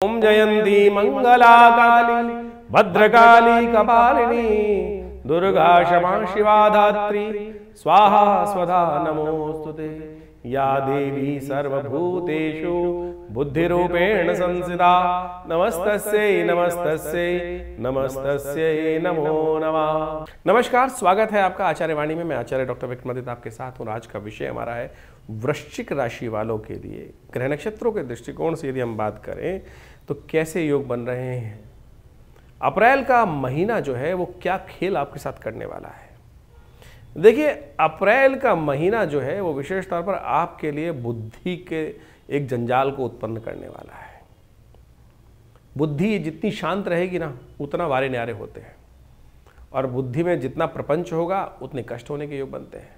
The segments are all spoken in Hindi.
ओम जयंती मंगला काली भद्रकाली कपालिनी दुर्गा क्षमा शिवा धात्री स्वाहा स्वधा नमोस्तुते। या देवी सर्वभूतेषु बुद्धिरूपेण संस्थिता नमस्तस्यै नमस्तस्यै नमस्तस्यै नमो नमः। नमस्कार, स्वागत है आपका आचार्य वाणी में। मैं आचार्य डॉक्टर विक्रमादित्य आपके साथ हूँ। आज का विषय हमारा है वृश्चिक राशि वालों के लिए ग्रह नक्षत्रों के दृष्टिकोण से यदि हम बात करें तो कैसे योग बन रहे हैं। अप्रैल का महीना जो है वो क्या खेल आपके साथ करने वाला है। देखिए, अप्रैल का महीना जो है वो विशेष तौर पर आपके लिए बुद्धि के एक जंजाल को उत्पन्न करने वाला है। बुद्धि जितनी शांत रहेगी ना उतना वारे न्यारे होते हैं, और बुद्धि में जितना प्रपंच होगा उतने कष्ट होने के योग बनते हैं।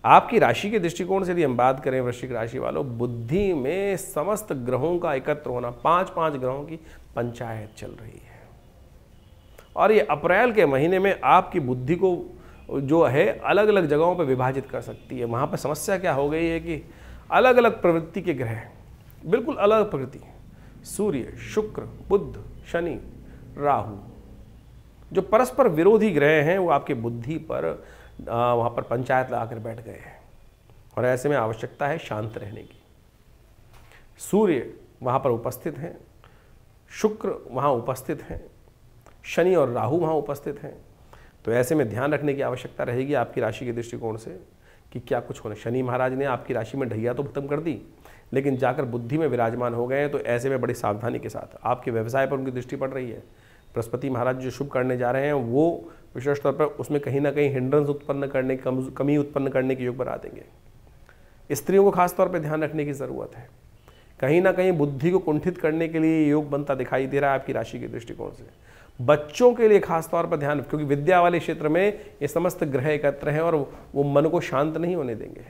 आपकी राशि के दृष्टिकोण से यदि हम बात करें वृश्चिक राशि वालों, बुद्धि में समस्त ग्रहों का एकत्र होना, 5-5 ग्रहों की पंचायत चल रही है। और ये अप्रैल के महीने में आपकी बुद्धि को जो है अलग अलग जगहों पर विभाजित कर सकती है। वहाँ पर समस्या क्या हो गई है कि अलग अलग प्रवृत्ति के ग्रह, बिल्कुल अलग प्रकृति, सूर्य, शुक्र, बुध, शनि, राहु, जो परस्पर विरोधी ग्रह हैं वो आपके बुद्धि पर वहाँ पर पंचायत लगाकर बैठ गए हैं। और ऐसे में आवश्यकता है शांत रहने की। सूर्य वहाँ पर उपस्थित हैं, शुक्र वहाँ उपस्थित हैं, शनि और राहु वहाँ उपस्थित हैं। तो ऐसे में ध्यान रखने की आवश्यकता रहेगी आपकी राशि के दृष्टिकोण से कि क्या कुछ होने। शनि महाराज ने आपकी राशि में ढैया तो खत्म कर दी, लेकिन जाकर बुद्धि में विराजमान हो गए हैं। तो ऐसे में बड़ी सावधानी के साथ आपके व्यवसाय पर उनकी दृष्टि पड़ रही है। बृहस्पति महाराज जो शुभ करने जा रहे हैं वो विशेष तौर पर उसमें कहीं ना कहीं हिंड्रेंस उत्पन्न करने, कमी उत्पन्न करने के योग बना देंगे। स्त्रियों को खासतौर पर ध्यान रखने की ज़रूरत है। कहीं ना कहीं बुद्धि को कुंठित करने के लिए योग बनता दिखाई दे रहा है आपकी राशि के दृष्टिकोण से। बच्चों के लिए खासतौर पर ध्यान, क्योंकि विद्या वाले क्षेत्र में ये समस्त ग्रह एकत्र हैं और वो मन को शांत नहीं होने देंगे।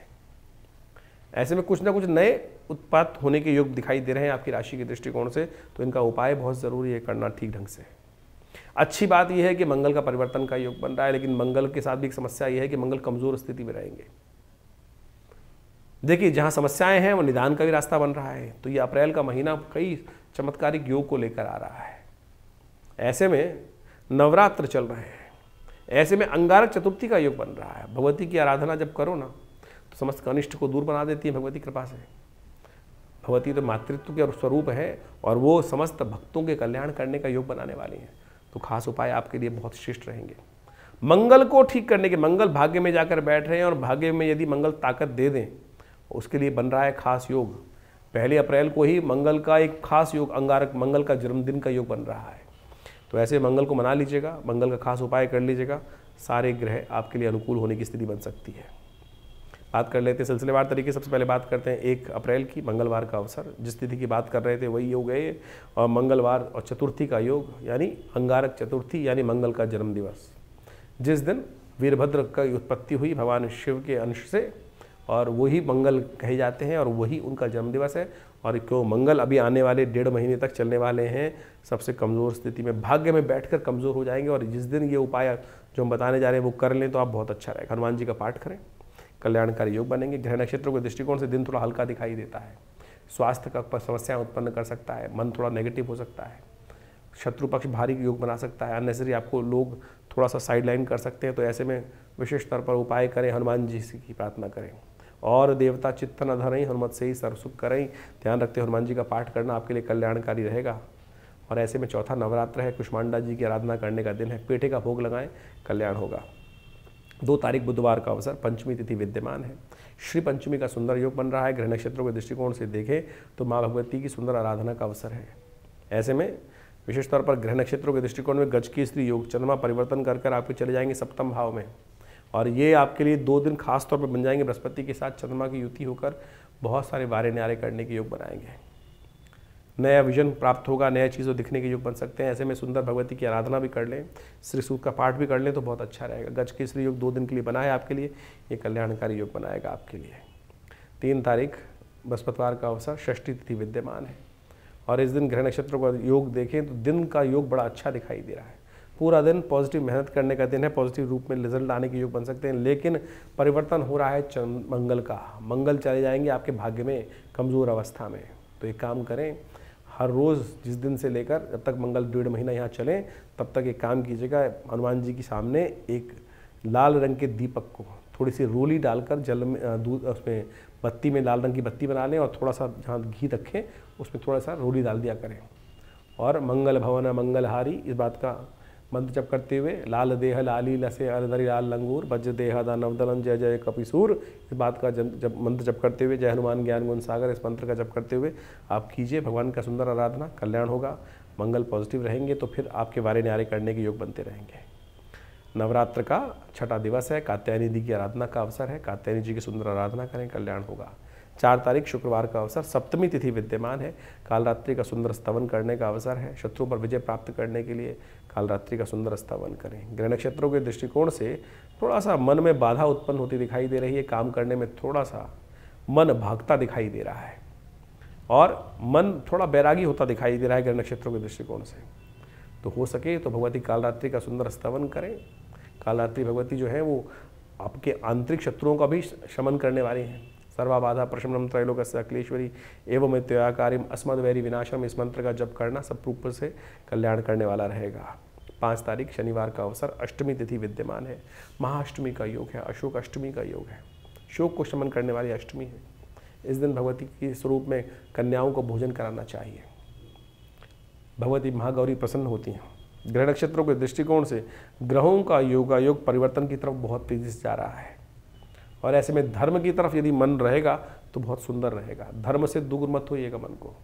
ऐसे में कुछ ना कुछ नए उत्पात होने के योग दिखाई दे रहे हैं आपकी राशि के दृष्टिकोण से। तो इनका उपाय बहुत ज़रूरी है करना ठीक ढंग से। अच्छी बात यह है कि मंगल का परिवर्तन का योग बन रहा है, लेकिन मंगल के साथ भी एक समस्या यह है कि मंगल कमजोर स्थिति में रहेंगे। देखिए, जहां समस्याएं हैं वो निदान का भी रास्ता बन रहा है। तो ये अप्रैल का महीना कई चमत्कारिक योग को लेकर आ रहा है। ऐसे में नवरात्र चल रहे हैं, ऐसे में अंगारक चतुर्थी का योग बन रहा है। भगवती की आराधना जब करो ना तो समस्त अनिष्ट को दूर बना देती है भगवती कृपा से। भगवती तो मातृत्व के स्वरूप है और वो समस्त भक्तों के कल्याण करने का योग बनाने वाली हैं। तो खास उपाय आपके लिए बहुत श्रेष्ठ रहेंगे। मंगल को ठीक करने के, मंगल भाग्य में जाकर बैठ रहे हैं और भाग्य में यदि मंगल ताकत दे दें, उसके लिए बन रहा है खास योग। 1 अप्रैल को ही मंगल का एक खास योग, अंगारक मंगल का जन्मदिन का योग बन रहा है। तो ऐसे मंगल को मना लीजिएगा, मंगल का खास उपाय कर लीजिएगा। सारे ग्रह आपके लिए अनुकूल होने की स्थिति बन सकती है। बात कर लेते हैं सिलसिलेवार तरीके। सबसे पहले बात करते हैं 1 अप्रैल की, मंगलवार का अवसर। जिस तिथि की बात कर रहे थे वही योग है, और मंगलवार और चतुर्थी का योग, यानी अंगारक चतुर्थी, यानी मंगल का जन्म दिवस, जिस दिन वीरभद्र की उत्पत्ति हुई भगवान शिव के अंश से, और वही मंगल कहे जाते हैं और वही उनका जन्म दिवस है। और क्यों मंगल अभी आने वाले 1.5 महीने तक चलने वाले हैं सबसे कमज़ोर स्थिति में, भाग्य में बैठकर कमज़ोर हो जाएंगे। और जिस दिन ये उपाय जो हम बताने जा रहे हैं वो कर लें तो आप बहुत अच्छा रहेगा। हनुमान जी का पाठ करें, कल्याणकारी योग बनेंगे। ग्रह नक्षत्रों के दृष्टिकोण से दिन थोड़ा हल्का दिखाई देता है। स्वास्थ्य का समस्याएं उत्पन्न कर सकता है, मन थोड़ा नेगेटिव हो सकता है, शत्रु पक्ष भारी योग बना सकता है, अननेसेसरी आपको लोग थोड़ा सा साइडलाइन कर सकते हैं। तो ऐसे में विशेष तौर पर उपाय करें, हनुमान जी की प्रार्थना करें। और देवता चित्त न धरें, हनुमत से ही सर्वसुख करें। ध्यान रखते हनुमान जी का पाठ करना आपके लिए कल्याणकारी रहेगा। और ऐसे में चौथा नवरात्र है, कुष्मांडा जी की आराधना करने का दिन है। पेठे का भोग लगाएं, कल्याण होगा। 2 तारीख बुधवार का अवसर, पंचमी तिथि विद्यमान है। श्री पंचमी का सुंदर योग बन रहा है। ग्रह नक्षत्रों के दृष्टिकोण से देखें तो माँ भगवती की सुंदर आराधना का अवसर है। ऐसे में विशेष तौर पर ग्रह नक्षत्रों के दृष्टिकोण में गज की स्त्री योग, चंद्रमा परिवर्तन कर आपके चले जाएंगे सप्तम भाव में। और ये आपके लिए 2 दिन खास तौर पर बन जाएंगे। बृहस्पति के साथ चंद्रमा की युति होकर बहुत सारे वारे न्यारे करने के योग बनाएंगे। नया विजन प्राप्त होगा, नया चीज़ों दिखने के योग बन सकते हैं। ऐसे में सुंदर भगवती की आराधना भी कर लें, श्री सूक्त का पाठ भी कर लें तो बहुत अच्छा रहेगा। गज केसरी योग 2 दिन के लिए बना है आपके लिए, ये कल्याणकारी योग बनाएगा आपके लिए। 3 तारीख बृहस्पतिवार का अवसर, षष्ठी तिथि विद्यमान है। और इस दिन ग्रह नक्षत्रों का योग देखें तो दिन का योग बड़ा अच्छा दिखाई दे रहा है। पूरा दिन पॉजिटिव मेहनत करने का दिन है, पॉजिटिव रूप में रिजल्ट लाने के योग बन सकते हैं। लेकिन परिवर्तन हो रहा है मंगल का, मंगल चले जाएंगे आपके भाग्य में कमज़ोर अवस्था में। तो एक काम करें, हर रोज़ जिस दिन से लेकर जब तक मंगल 1.5 महीना यहाँ चलें तब तक एक काम कीजिएगा, हनुमान जी के सामने एक लाल रंग के दीपक को थोड़ी सी रोली डालकर जल में दूध उसमें बत्ती में लाल रंग की बत्ती बना लें और थोड़ा सा जहाँ घी रखें उसमें थोड़ा सा रोली डाल दिया करें। और मंगल भवन मंगलहारी इस बात का मंत्र जप करते हुए लाल देह लाली लसे अलधरी लाल लंगूर वज्र देह दानवदलन जय जय कपिसूर इस बात का जब मंत्र जप करते हुए जय हनुमान ज्ञान गुण सागर इस मंत्र का जप करते हुए आप कीजिए। भगवान का सुंदर आराधना, कल्याण होगा, मंगल पॉजिटिव रहेंगे तो फिर आपके वारे न्यारे करने के योग बनते रहेंगे। नवरात्र का छठा दिवस है, कात्यायनी जी की आराधना का अवसर है। कात्यायनी जी की सुंदर आराधना करें, कल्याण होगा। 4 तारीख शुक्रवार का अवसर, सप्तमी तिथि विद्यमान है। कालरात्रि का सुंदर स्तवन करने का अवसर है। शत्रुओं पर विजय प्राप्त करने के लिए कालरात्रि का सुंदर स्तवन करें। ग्रह नक्षत्रों के दृष्टिकोण से थोड़ा सा मन में बाधा उत्पन्न होती दिखाई दे रही है। काम करने में थोड़ा सा मन भागता दिखाई दे रहा है और मन थोड़ा बैरागी होता दिखाई दे रहा है ग्रह नक्षत्रों के दृष्टिकोण से। तो हो सके तो भगवती कालरात्रि का सुंदर स्तवन करें। कालरात्रि भगवती जो है वो आपके आंतरिक शत्रुओं का भी शमन करने वाली हैं। सर्वा बाधा प्रशमनम त्रैलोक्य अखिलेश्वरी एवं मित्याकारिम अस्मद वैरी विनाशम इस मंत्र का जप करना सब रूप से कल्याण करने वाला रहेगा। 5 तारीख शनिवार का अवसर, अष्टमी तिथि विद्यमान है। महाअष्टमी का योग है, अशोक अष्टमी का योग है। शोक को शमन करने वाली अष्टमी है। इस दिन भगवती के स्वरूप में कन्याओं को भोजन कराना चाहिए। भगवती महागौरी प्रसन्न होती हैं। ग्रह नक्षत्रों के दृष्टिकोण से ग्रहों का योगायोग परिवर्तन की तरफ बहुत तेजी से जा रहा है और ऐसे में धर्म की तरफ यदि मन रहेगा तो बहुत सुंदर रहेगा। धर्म से दूर मत होइएगा मन को।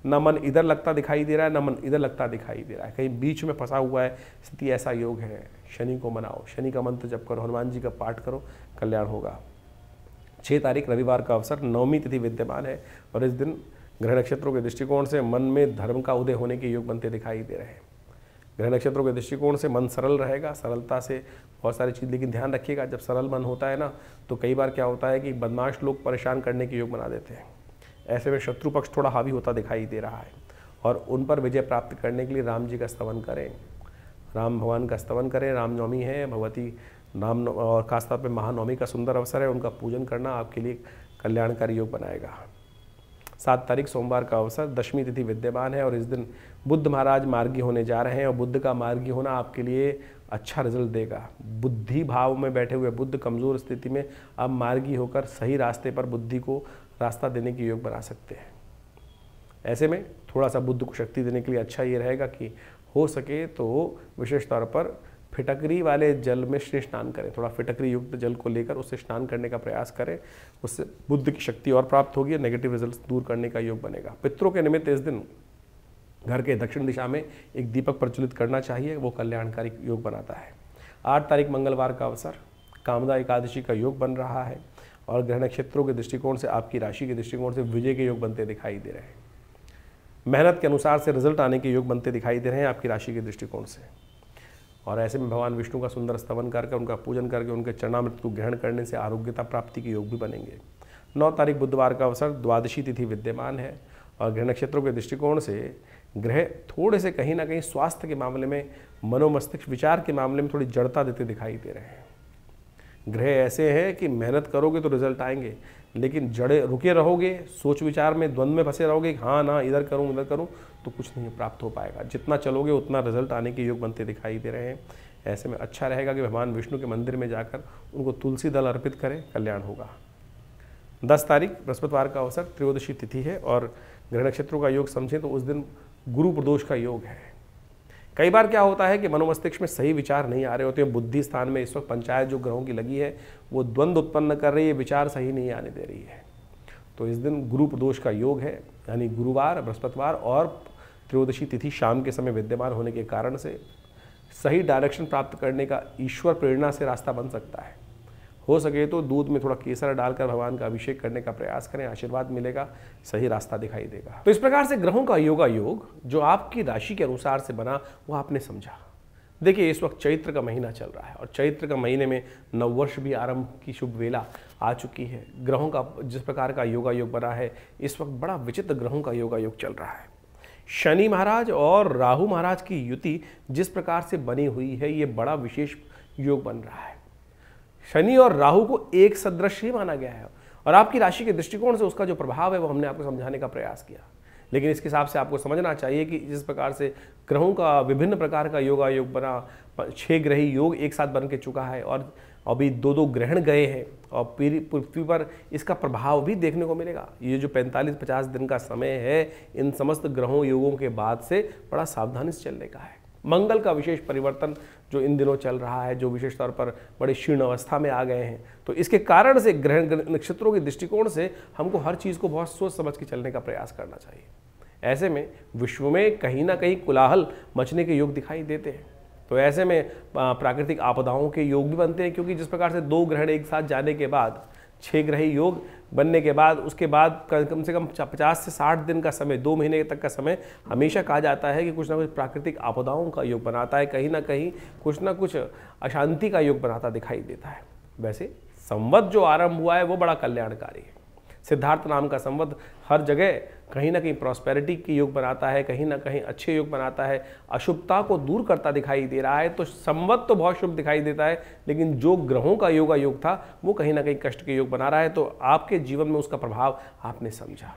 न मन इधर लगता दिखाई दे रहा है, न मन इधर लगता दिखाई दे रहा है, कहीं बीच में फंसा हुआ है स्थिति, ऐसा योग है। शनि को मनाओ, शनि का मंत्र जप करो, हनुमान जी का पाठ करो, कल्याण होगा। 6 तारीख रविवार का अवसर, नवमी तिथि विद्यमान है और इस दिन ग्रह नक्षत्रों के दृष्टिकोण से मन में धर्म का उदय होने के योग बनते दिखाई दे रहे हैं। ग्रह नक्षत्रों के दृष्टिकोण से मन सरल रहेगा, सरलता से बहुत सारी चीज़, लेकिन ध्यान रखिएगा जब सरल मन होता है ना तो कई बार क्या होता है कि बदमाश लोग परेशान करने के योग बना देते हैं। ऐसे में शत्रु पक्ष थोड़ा हावी होता दिखाई दे रहा है और उन पर विजय प्राप्त करने के लिए राम जी का स्तवन करें, राम भगवान का स्तवन करें। रामनवमी है, भगवती राम और खासतौर पर महानवमी का सुंदर अवसर है, उनका पूजन करना आपके लिए कल्याणकारी योग बनाएगा। 7 तारीख सोमवार का अवसर, दशमी तिथि विद्यमान है और इस दिन बुद्ध महाराज मार्गी होने जा रहे हैं और बुद्ध का मार्गी होना आपके लिए अच्छा रिजल्ट देगा। बुद्धि भाव में बैठे हुए बुद्ध कमज़ोर स्थिति में अब मार्गी होकर सही रास्ते पर बुद्धि को रास्ता देने की योग बना सकते हैं। ऐसे में थोड़ा सा बुद्ध को शक्ति देने के लिए अच्छा ये रहेगा कि हो सके तो विशेष तौर पर फिटकरी वाले जल में स्नान करें। थोड़ा फिटकरी युक्त जल को लेकर उससे स्नान करने का प्रयास करें, उससे बुद्ध की शक्ति और प्राप्त होगी, नेगेटिव रिजल्ट दूर करने का योग बनेगा। पितरों के निमित्त इस दिन घर के दक्षिण दिशा में एक दीपक प्रज्वलित करना चाहिए, वो कल्याणकारी योग बनाता है। 8 तारीख मंगलवार का अवसर, कामदा एकादशी का योग बन रहा है और ग्रह नक्षत्रों के दृष्टिकोण से आपकी राशि के दृष्टिकोण से विजय के योग बनते दिखाई दे रहे हैं। मेहनत के अनुसार से रिजल्ट आने के योग बनते दिखाई दे रहे हैं आपकी राशि के दृष्टिकोण से। और ऐसे में भगवान विष्णु का सुंदर स्तवन करके, उनका पूजन करके, उनके चरणामृत को ग्रहण करने से आरोग्यता प्राप्ति के योग भी बनेंगे। 9 तारीख बुधवार का अवसर, द्वादशी तिथि विद्यमान है और ग्रह नक्षत्रों के दृष्टिकोण से ग्रह थोड़े से कहीं ना कहीं स्वास्थ्य के मामले में, मनोमस्तिष्क विचार के मामले में थोड़ी जड़ता देते दिखाई दे रहे हैं। ग्रह ऐसे हैं कि मेहनत करोगे तो रिजल्ट आएंगे, लेकिन जड़े रुके रहोगे, सोच विचार में द्वंद्व में फंसे रहोगे, हाँ ना इधर करूँ उधर करूँ, तो कुछ नहीं प्राप्त हो पाएगा। जितना चलोगे उतना रिजल्ट आने के योग बनते दिखाई दे रहे हैं। ऐसे में अच्छा रहेगा कि भगवान विष्णु के मंदिर में जाकर उनको तुलसी दल अर्पित करें, कल्याण होगा। 10 तारीख बृहस्पतिवार का अवसर, त्रयोदशी तिथि है और ग्रह नक्षत्रों का योग समझें तो उस दिन गुरु प्रदोष का योग है। कई बार क्या होता है कि मनोमस्तिष्क में सही विचार नहीं आ रहे होते हैं। बुद्धि स्थान में इस वक्त पंचायत जो ग्रहों की लगी है वो द्वंद्व उत्पन्न कर रही है, विचार सही नहीं आने दे रही है। तो इस दिन गुरु प्रदोष का योग है, यानी गुरुवार, बृहस्पतिवार और त्रयोदशी तिथि शाम के समय विद्यमान होने के कारण से सही डायरेक्शन प्राप्त करने का ईश्वर प्रेरणा से रास्ता बन सकता है। हो सके तो दूध में थोड़ा केसर डालकर भगवान का अभिषेक करने का प्रयास करें, आशीर्वाद मिलेगा, सही रास्ता दिखाई देगा। तो इस प्रकार से ग्रहों का योगायोग जो आपकी राशि के अनुसार से बना वो आपने समझा। देखिए इस वक्त चैत्र का महीना चल रहा है और चैत्र का महीने में नववर्ष भी आरंभ की शुभ वेला आ चुकी है। ग्रहों का जिस प्रकार का योगायोग बना है, इस वक्त बड़ा विचित्र ग्रहों का योगायोग चल रहा है। शनि महाराज और राहु महाराज की युति जिस प्रकार से बनी हुई है, ये बड़ा विशेष योग बन रहा है। शनि और राहु को एक सदृश ही माना गया है और आपकी राशि के दृष्टिकोण से उसका जो प्रभाव है वो हमने आपको समझाने का प्रयास किया। लेकिन इसके हिसाब से आपको समझना चाहिए कि जिस प्रकार से ग्रहों का विभिन्न प्रकार का योगायोग बना, 6 ग्रही योग एक साथ बन के चुका है और अभी 2-2 ग्रहण गए हैं और पृथ्वी पर इसका प्रभाव भी देखने को मिलेगा। ये जो 45-50 दिन का समय है, इन समस्त ग्रहों योगों के बाद से बड़ा सावधानी से चलने का है। मंगल का विशेष परिवर्तन जो इन दिनों चल रहा है, जो विशेष तौर पर बड़े क्षीण अवस्था में आ गए हैं, तो इसके कारण से ग्रह नक्षत्रों के दृष्टिकोण से हमको हर चीज़ को बहुत सोच समझ के चलने का प्रयास करना चाहिए। ऐसे में विश्व में कहीं ना कहीं कोलाहल मचने के योग दिखाई देते हैं। तो ऐसे में प्राकृतिक आपदाओं के योग भी बनते हैं, क्योंकि जिस प्रकार से 2 ग्रहण एक साथ जाने के बाद 6 ग्रही योग बनने के बाद उसके बाद कम से कम 50 से 60 दिन का समय, 2 महीने तक का समय हमेशा कहा जाता है कि कुछ ना कुछ प्राकृतिक आपदाओं का योग बनाता है, कहीं ना कहीं कुछ ना कुछ अशांति का योग बनाता दिखाई देता है। वैसे संवत जो आरंभ हुआ है वो बड़ा कल्याणकारी है। सिद्धार्थ नाम का संवत हर जगह कहीं ना कहीं प्रॉस्पेरिटी की योग बनाता है, कहीं ना कहीं अच्छे योग बनाता है, अशुभता को दूर करता दिखाई दे रहा है। तो संवत तो बहुत शुभ दिखाई देता है, लेकिन जो ग्रहों का योग था वो कहीं ना कहीं कष्ट के योग बना रहा है। तो आपके जीवन में उसका प्रभाव आपने समझा।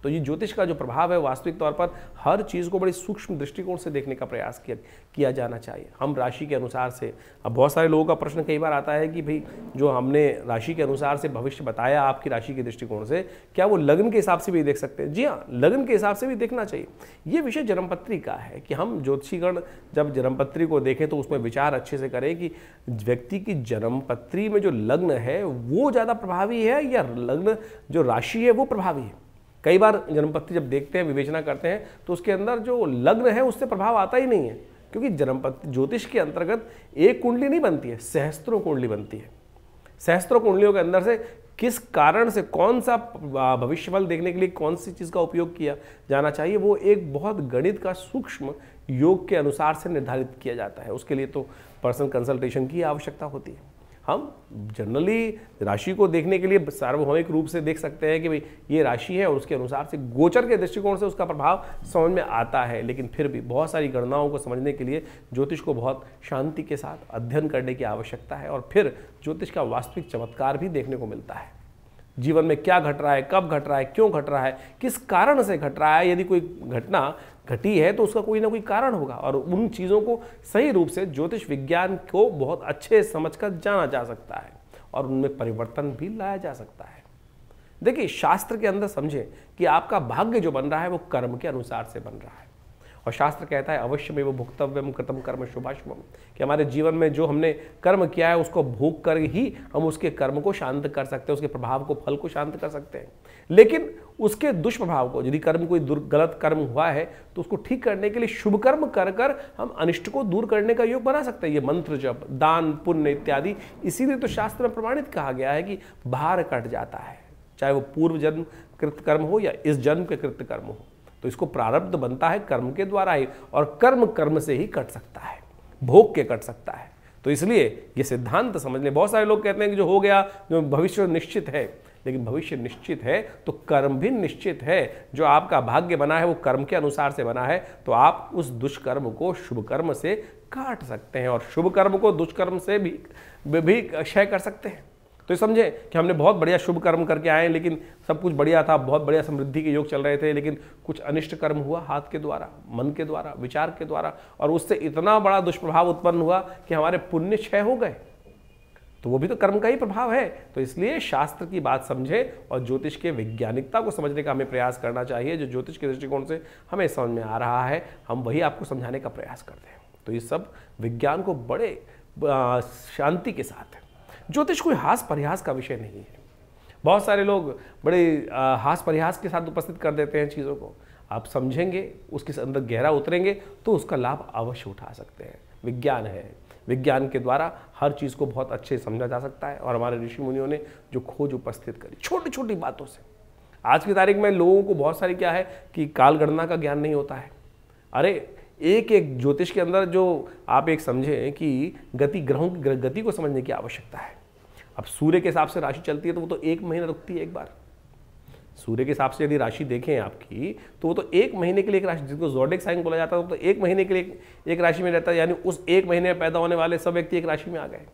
तो ये ज्योतिष का जो प्रभाव है वास्तविक तौर पर हर चीज़ को बड़ी सूक्ष्म दृष्टिकोण से देखने का प्रयास किया जाना चाहिए। हम राशि के अनुसार से, अब बहुत सारे लोगों का प्रश्न कई बार आता है कि भाई जो हमने राशि के अनुसार से भविष्य बताया आपकी राशि के दृष्टिकोण से, क्या वो लग्न के हिसाब से भी देख सकते हैं? जी हाँ, लग्न के हिसाब से भी देखना चाहिए। ये विषय जन्मपत्री का है कि हम ज्योतिषीगण जब जन्मपत्री को देखें तो उसमें विचार अच्छे से करें कि व्यक्ति की जन्मपत्री में जो लग्न है वो ज़्यादा प्रभावी है या लग्न जो राशि है वो प्रभावी है। कई बार जन्मपत्री जब देखते हैं, विवेचना करते हैं, तो उसके अंदर जो लग्न है उससे प्रभाव आता ही नहीं है, क्योंकि जन्मपत्री ज्योतिष के अंतर्गत एक कुंडली नहीं बनती है, सहस्त्रों कुंडली बनती है। सहस्त्रों कुंडलियों के अंदर से किस कारण से कौन सा भविष्यफल देखने के लिए कौन सी चीज़ का उपयोग किया जाना चाहिए, वो एक बहुत गणित का सूक्ष्म योग के अनुसार से निर्धारित किया जाता है। उसके लिए तो पर्सनल कंसल्टेशन की आवश्यकता होती है। हम जनरली राशि को देखने के लिए सार्वभौमिक रूप से देख सकते हैं कि भाई ये राशि है और उसके अनुसार से गोचर के दृष्टिकोण से उसका प्रभाव समझ में आता है, लेकिन फिर भी बहुत सारी गणनाओं को समझने के लिए ज्योतिष को बहुत शांति के साथ अध्ययन करने की आवश्यकता है और फिर ज्योतिष का वास्तविक चमत्कार भी देखने को मिलता है। जीवन में क्या घट रहा है, कब घट रहा है, क्यों घट रहा है, किस कारण से घट रहा है। यदि कोई घटना घटी है तो उसका कोई ना कोई कारण होगा और उन चीज़ों को सही रूप से ज्योतिष विज्ञान को बहुत अच्छे समझकर जाना जा सकता है और उनमें परिवर्तन भी लाया जा सकता है। देखिए, शास्त्र के अंदर समझे कि आपका भाग्य जो बन रहा है वो कर्म के अनुसार से बन रहा है और शास्त्र कहता है अवश्य में वो भुक्तव्यम कृतम कर्म शुभाशुभम, कि हमारे जीवन में जो हमने कर्म किया है उसको भोग कर ही हम उसके कर्म को शांत कर सकते हैं, उसके प्रभाव को, फल को शांत कर सकते हैं। लेकिन उसके दुष्प्रभाव को, यदि कर्म कोई गलत कर्म हुआ है तो उसको ठीक करने के लिए शुभ कर्म कर कर हम अनिष्ट को दूर करने का योग बना सकते हैं। ये मंत्र जप, दान, पुण्य इत्यादि, इसीलिए तो शास्त्र में प्रमाणित कहा गया है कि भार कट जाता है, चाहे वो पूर्व जन्म कृत कर्म हो या इस जन्म के कृत कर्म हो। तो इसको प्रारब्ध बनता है कर्म के द्वारा ही और कर्म कर्म से ही कट सकता है, भोग के कट सकता है। तो इसलिए ये सिद्धांत समझ लें। बहुत सारे लोग कहते हैं कि जो हो गया, जो भविष्य निश्चित है, लेकिन भविष्य निश्चित है तो कर्म भी निश्चित है। जो आपका भाग्य बना है वो कर्म के अनुसार से बना है, तो आप उस दुष्कर्म को शुभ कर्म से काट सकते हैं और शुभ कर्म को दुष्कर्म से भी क्षय कर सकते हैं। तो समझे कि हमने बहुत बढ़िया शुभ कर्म करके आए, लेकिन सब कुछ बढ़िया था, बहुत बढ़िया समृद्धि के योग चल रहे थे, लेकिन कुछ अनिष्ट कर्म हुआ हाथ के द्वारा, मन के द्वारा, विचार के द्वारा, और उससे इतना बड़ा दुष्प्रभाव उत्पन्न हुआ कि हमारे पुण्य क्षय हो गए। तो वो भी तो कर्म का ही प्रभाव है। तो इसलिए शास्त्र की बात समझे और ज्योतिष के वैज्ञानिकता को समझने का हमें प्रयास करना चाहिए। जो ज्योतिष के दृष्टिकोण से हमें समझ में आ रहा है, हम वही आपको समझाने का प्रयास करते हैं। तो ये सब विज्ञान को बड़े शांति के साथ है। ज्योतिष कोई हास परिहास का विषय नहीं है। बहुत सारे लोग बड़े हास परिहास के साथ उपस्थित कर देते हैं चीज़ों को। आप समझेंगे, उसके अंदर गहरा उतरेंगे तो उसका लाभ अवश्य उठा सकते हैं। विज्ञान है, विज्ञान के द्वारा हर चीज़ को बहुत अच्छे समझा जा सकता है। और हमारे ऋषि मुनियों ने जो खोज उपस्थित करी छोटी छोटी बातों से, आज की तारीख में लोगों को बहुत सारी क्या है कि काल गणना का ज्ञान नहीं होता है। अरे एक एक ज्योतिष के अंदर जो आप एक समझें कि गति, ग्रहों की गति को समझने की आवश्यकता है। अब सूर्य के हिसाब से राशि चलती है तो वो तो 1 महीना रुकती है एक बार। सूर्य के हिसाब से यदि राशि देखें आपकी तो वो तो 1 महीने के लिए एक राशि, जिसको ज़ोडिएक साइन बोला जाता है, वो तो 1 महीने के लिए एक राशि में रहता है, यानी उस 1 महीने में पैदा होने वाले सब व्यक्ति एक राशि में आ गए।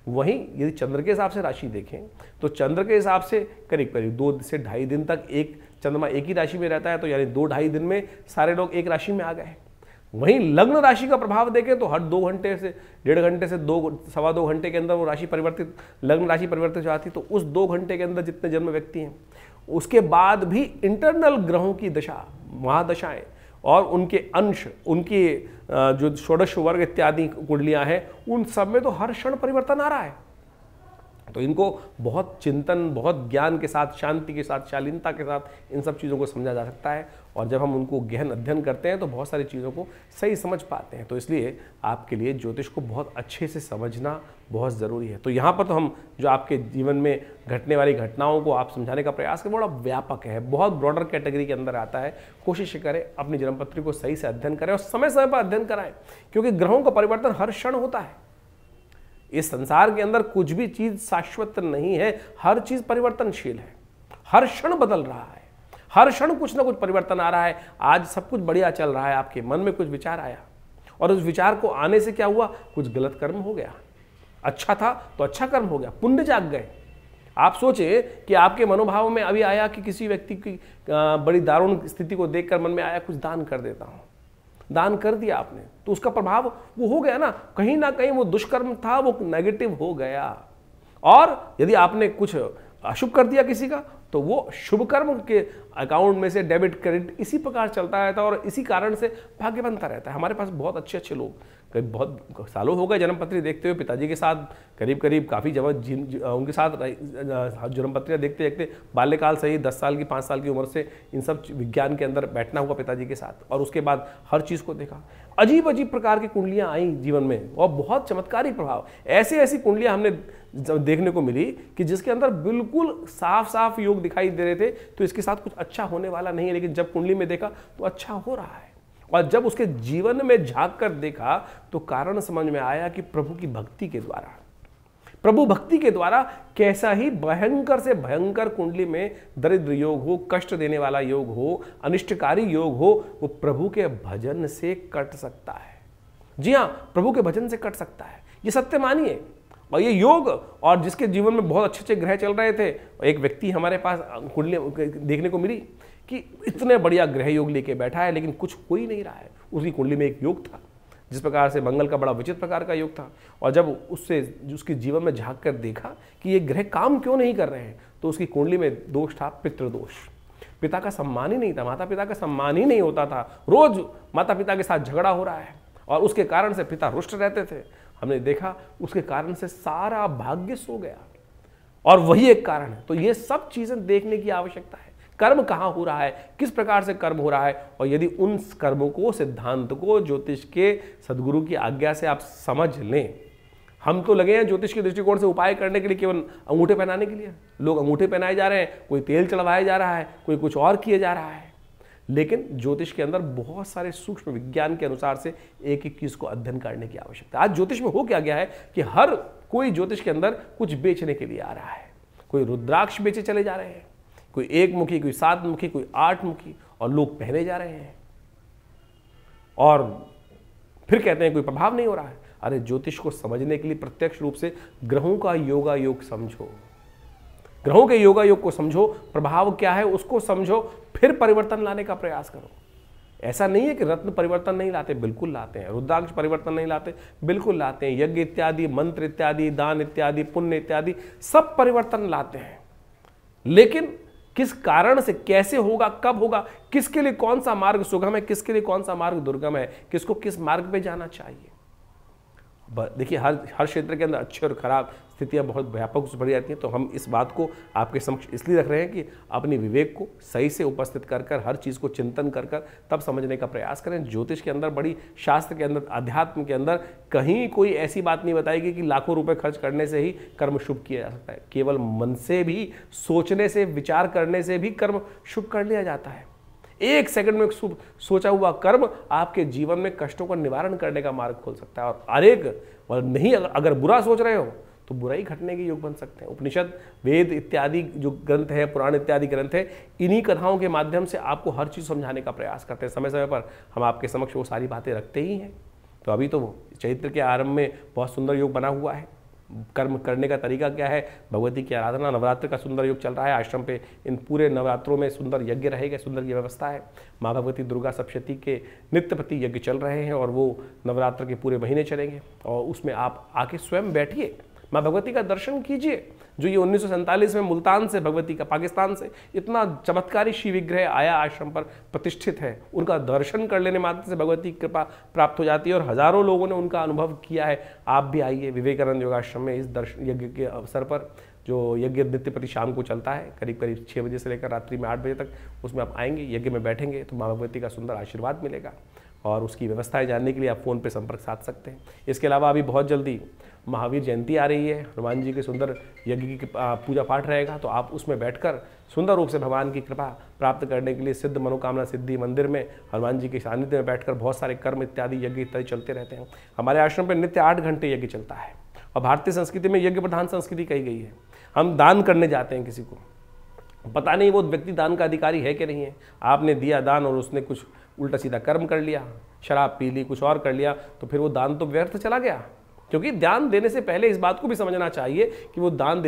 वहीं यदि चंद्र के हिसाब से राशि देखें तो चंद्र के हिसाब से करीब करीब 2 से ढाई दिन तक एक चंद्रमा एक ही राशि में रहता है, तो यानी 2-2.5 दिन में सारे लोग एक राशि में आ गए। वहीं लग्न राशि का प्रभाव देखें तो हर 2 घंटे से 1.5 घंटे से 2-2.25 घंटे के अंदर वो राशि परिवर्तित, लग्न राशि परिवर्तित जाती, तो उस 2 घंटे के अंदर जितने जन्म व्यक्ति हैं उसके बाद भी इंटरनल ग्रहों की दशा, महादशाएं और उनके अंश, उनके जो षोडश वर्ग इत्यादि कुंडलियां हैं, उन सब में तो हर क्षण परिवर्तन आ रहा है। तो इनको बहुत चिंतन, बहुत ज्ञान के साथ, शांति के साथ, शालीनता के साथ इन सब चीज़ों को समझा जा सकता है। और जब हम उनको गहन अध्ययन करते हैं तो बहुत सारी चीज़ों को सही समझ पाते हैं। तो इसलिए आपके लिए ज्योतिष को बहुत अच्छे से समझना बहुत ज़रूरी है। तो यहाँ पर तो हम जो आपके जीवन में घटने वाली घटनाओं को आप समझाने का प्रयास करें, बड़ा व्यापक है, बहुत ब्रॉडर कैटेगरी के अंदर आता है। कोशिश करें अपनी जन्मपत्री को सही से अध्ययन करें और समय समय पर अध्ययन कराएं, क्योंकि ग्रहों का परिवर्तन हर क्षण होता है। इस संसार के अंदर कुछ भी चीज शाश्वत नहीं है, हर चीज परिवर्तनशील है, हर क्षण बदल रहा है, हर क्षण कुछ ना कुछ परिवर्तन आ रहा है। आज सब कुछ बढ़िया चल रहा है, आपके मन में कुछ विचार आया और उस विचार को आने से क्या हुआ, कुछ गलत कर्म हो गया। अच्छा था तो अच्छा कर्म हो गया, पुण्य जाग गए। आप सोचे कि आपके मनोभाव में अभी आया कि किसी व्यक्ति की बड़ी दारुण स्थिति को देखकर मन में आया कुछ दान कर देता हूं, दान कर दिया आपने, तो उसका प्रभाव वो हो गया ना कहीं वो दुष्कर्म था, वो नेगेटिव हो गया। और यदि आपने कुछ अशुभ कर दिया किसी का, तो वो शुभ कर्म के अकाउंट में से डेबिट क्रेडिट इसी प्रकार चलता रहता है और इसी कारण से भाग्य बनता रहता है। हमारे पास बहुत अच्छे लोग, कई बहुत सालों हो गए जन्मपत्री देखते हुए, पिताजी के साथ करीब काफ़ी जब उनके साथ जन्मपत्रियाँ देखते देखते बाल्यकाल से ही 10 साल की 5 साल की उम्र से इन सब विज्ञान के अंदर बैठना हुआ पिताजी के साथ, और उसके बाद हर चीज़ को देखा। अजीब प्रकार की कुंडलियाँ आई जीवन में और बहुत चमत्कारी प्रभाव। ऐसी कुंडलियाँ हमने देखने को मिली कि जिसके अंदर बिल्कुल साफ योग दिखाई दे रहे थे, तो इसके साथ कुछ अच्छा होने वाला नहीं है, लेकिन जब कुंडली में देखा तो अच्छा हो रहा है। और जब उसके जीवन में झांक कर देखा तो कारण समझ में आया कि प्रभु की भक्ति के द्वारा, प्रभु भक्ति के द्वारा कैसा ही भयंकर से भयंकर कुंडली में दरिद्र योग हो, कष्ट देने वाला योग हो, अनिष्टकारी योग हो, वो प्रभु के भजन से कट सकता है। जी हाँ, प्रभु के भजन से कट सकता है, ये सत्य मानिए। और ये योग, और जिसके जीवन में बहुत अच्छे ग्रह चल रहे थे, एक व्यक्ति हमारे पास कुंडली देखने को मिली कि इतने बढ़िया ग्रह योग लेके बैठा है, लेकिन कुछ हो ही नहीं रहा है। उसकी कुंडली में एक योग था जिस प्रकार से मंगल का बड़ा विचित्र प्रकार का योग था, और जब उससे उसके जीवन में झांक कर देखा कि ये ग्रह काम क्यों नहीं कर रहे हैं, तो उसकी कुंडली में दोष था, पितृदोष। पिता का सम्मान ही नहीं था, माता पिता का सम्मान ही नहीं होता था, रोज माता पिता के साथ झगड़ा हो रहा है और उसके कारण से पिता रुष्ट रहते थे। हमने देखा उसके कारण से सारा भाग्य सो गया, और वही एक कारण है। तो ये सब चीजें देखने की आवश्यकता है। कर्म कहाँ हो रहा है, किस प्रकार से कर्म हो रहा है, और यदि उन कर्मों को, सिद्धांत को ज्योतिष के सदगुरु की आज्ञा से आप समझ लें। हम तो लगे हैं ज्योतिष के दृष्टिकोण से उपाय करने के लिए, केवल अंगूठे पहनाने के लिए। लोग अंगूठे पहनाए जा रहे हैं, कोई तेल चढ़वाया जा रहा है, कोई कुछ और किए जा रहा है। लेकिन ज्योतिष के अंदर बहुत सारे सूक्ष्म विज्ञान के अनुसार से एक चीज को अध्ययन करने की आवश्यकता है। आज ज्योतिष में हो क्या गया है कि हर कोई ज्योतिष के अंदर कुछ बेचने के लिए आ रहा है। कोई रुद्राक्ष बेचे चले जा रहे हैं, कोई 1 मुखी, कोई 7 मुखी, कोई 8 मुखी, और लोग पहने जा रहे हैं और फिर कहते हैं कोई प्रभाव नहीं हो रहा है। अरे ज्योतिष को समझने के लिए प्रत्यक्ष रूप से ग्रहों का योगा योग समझो, ग्रहों के योगा योग को समझो, प्रभाव क्या है उसको समझो, फिर परिवर्तन लाने का प्रयास करो। ऐसा नहीं है कि रत्न परिवर्तन नहीं लाते, बिल्कुल लाते हैं। रुद्राक्ष परिवर्तन नहीं लाते, बिल्कुल लाते हैं। यज्ञ इत्यादि, मंत्र इत्यादि, दान इत्यादि, पुण्य इत्यादि सब परिवर्तन लाते हैं। लेकिन किस कारण से, कैसे होगा, कब होगा, किसके लिए कौन सा मार्ग सुगम है, किसके लिए कौन सा मार्ग दुर्गम है, किसको किस मार्ग पे जाना चाहिए। देखिए हर क्षेत्र के अंदर अच्छे और खराब स्थितियां बहुत व्यापक से बढ़ी जाती हैं। तो हम इस बात को आपके समक्ष इसलिए रख रहे हैं कि अपने विवेक को सही से उपस्थित कर कर, हर चीज़ को चिंतन कर कर तब समझने का प्रयास करें। ज्योतिष के अंदर, बड़ी शास्त्र के अंदर, अध्यात्म के अंदर कहीं कोई ऐसी बात नहीं बताएगी कि लाखों रुपए खर्च करने से ही कर्म शुभ किया जा सकता है। केवल मन से भी, सोचने से, विचार करने से भी कर्म शुभ कर लिया जाता है। 1 सेकंड में शुभ सोचा हुआ कर्म आपके जीवन में कष्टों का निवारण करने का मार्ग खोल सकता है। और नहीं, अगर बुरा सोच रहे हो तो बुराई घटने के योग बन सकते हैं। उपनिषद, वेद इत्यादि जो ग्रंथ है, पुराण इत्यादि ग्रंथ है, इन्हीं कथाओं के माध्यम से आपको हर चीज़ समझाने का प्रयास करते हैं। समय समय पर हम आपके समक्ष वो सारी बातें रखते ही हैं। तो अभी तो चैत्र के आरंभ में बहुत सुंदर योग बना हुआ है, कर्म करने का तरीका क्या है, भगवती की आराधना, नवरात्र का सुंदर योग चल रहा है आश्रम पे, इन पूरे नवरात्रों में सुंदर यज्ञ रहेगा, सुंदर की व्यवस्था है। माँ भगवती दुर्गा सप्तशती के नित्य प्रति यज्ञ चल रहे हैं और वो नवरात्र के पूरे महीने चलेंगे और उसमें आप आके स्वयं बैठिए, माँ भगवती का दर्शन कीजिए। जो ये 1947 में मुल्तान से भगवती का, पाकिस्तान से इतना चमत्कारी शिव विग्रह आया आश्रम पर प्रतिष्ठित है, उनका दर्शन कर लेने मात्र से भगवती की कृपा प्राप्त हो जाती है और हजारों लोगों ने उनका अनुभव किया है। आप भी आइए विवेकानंद योगाश्रम में इस दर्शन यज्ञ के अवसर पर, जो यज्ञ नित्य प्रति शाम को चलता है करीब करीब 6 बजे से लेकर रात्रि में 8 बजे तक, उसमें आप आएंगे, यज्ञ में बैठेंगे तो माँ भगवती का सुंदर आशीर्वाद मिलेगा और उसकी व्यवस्थाएं जानने के लिए आप फ़ोन पे संपर्क साध सकते हैं। इसके अलावा अभी बहुत जल्दी महावीर जयंती आ रही है, हनुमान जी के सुंदर यज्ञ की पूजा पाठ रहेगा, तो आप उसमें बैठकर सुंदर रूप से भगवान की कृपा प्राप्त करने के लिए सिद्ध मनोकामना सिद्धि मंदिर में हनुमान जी के सानिध्य में बैठकर बहुत सारे कर्म इत्यादि यज्ञ इत्यादि चलते रहते हैं। हमारे आश्रम पर नित्य 8 घंटे यज्ञ चलता है और भारतीय संस्कृति में यज्ञ प्रधान संस्कृति कही गई है। हम दान करने जाते हैं किसी को, पता नहीं वो व्यक्ति दान का अधिकारी है कि नहीं है, आपने दिया दान और उसने कुछ उल्टा सीधा कर्म कर लिया, शराब पी ली, कुछ और कर लिया, तो फिर वो दान तो व्यर्थ चला गया। क्योंकि दान देने से पहले इस बात को भी समझना चाहिए कि वो दान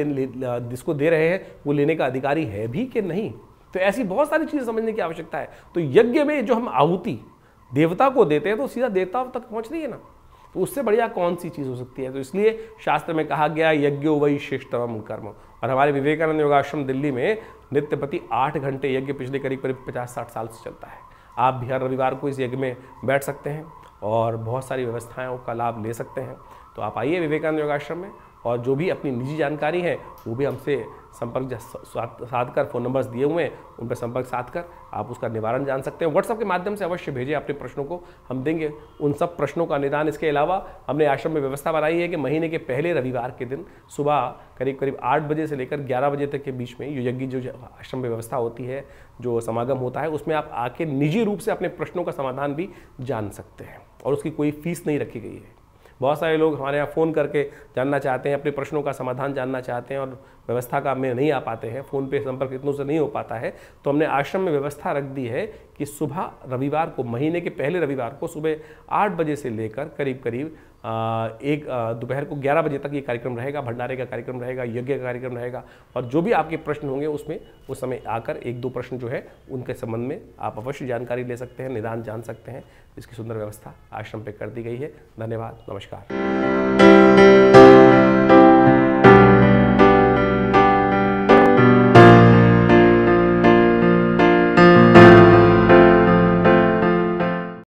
जिसको दे रहे हैं वो लेने का अधिकारी है भी कि नहीं। तो ऐसी बहुत सारी चीज़ें समझने की आवश्यकता है। तो यज्ञ में जो हम आहुति देवता को देते हैं तो सीधा देवता तक पहुँच रही है ना, तो उससे बढ़िया कौन सी चीज़ हो सकती है। तो इसलिए शास्त्र में कहा गया यज्ञो वै श्रेष्ठतमं कर्म। और हमारे विवेकानंद योगाश्रम दिल्ली में नित्य प्रति 8 घंटे यज्ञ पिछले करीब करीब 50-60 साल से चलता है। आप भी हर रविवार को इस यज्ञ में बैठ सकते हैं और बहुत सारी व्यवस्थाओं का लाभ ले सकते हैं। तो आप आइए विवेकानंद योगाश्रम में और जो भी अपनी निजी जानकारी है वो भी हमसे संपर्क साध कर, फ़ोन नंबर्स दिए हुए हैं उन पर संपर्क साध कर आप उसका निवारण जान सकते हैं। व्हाट्सएप के माध्यम से अवश्य भेजें अपने प्रश्नों को, हम देंगे उन सब प्रश्नों का निदान। इसके अलावा हमने आश्रम में व्यवस्था बनाई है कि महीने के पहले रविवार के दिन सुबह करीब करीब 8 बजे से लेकर 11 बजे तक के बीच में यज्ञ जो आश्रम में व्यवस्था होती है, जो समागम होता है, उसमें आप आके निजी रूप से अपने प्रश्नों का समाधान भी जान सकते हैं और उसकी कोई फीस नहीं रखी गई है। बहुत सारे लोग हमारे यहाँ फ़ोन करके जानना चाहते हैं, अपने प्रश्नों का समाधान जानना चाहते हैं और व्यवस्था का में नहीं आ पाते हैं, फ़ोन पे संपर्क इतनों से नहीं हो पाता है। तो हमने आश्रम में व्यवस्था रख दी है कि सुबह रविवार को, महीने के पहले रविवार को सुबह 8 बजे से लेकर करीब करीब दोपहर को 11 बजे तक ये कार्यक्रम रहेगा। भंडारे का कार्यक्रम रहेगा, यज्ञ का कार्यक्रम रहेगा और जो भी आपके प्रश्न होंगे उसमें उस समय आकर 1-2 प्रश्न जो है उनके संबंध में आप अवश्य जानकारी ले सकते हैं, निदान जान सकते हैं। इसकी सुंदर व्यवस्था आश्रम पे कर दी गई है। धन्यवाद, नमस्कार।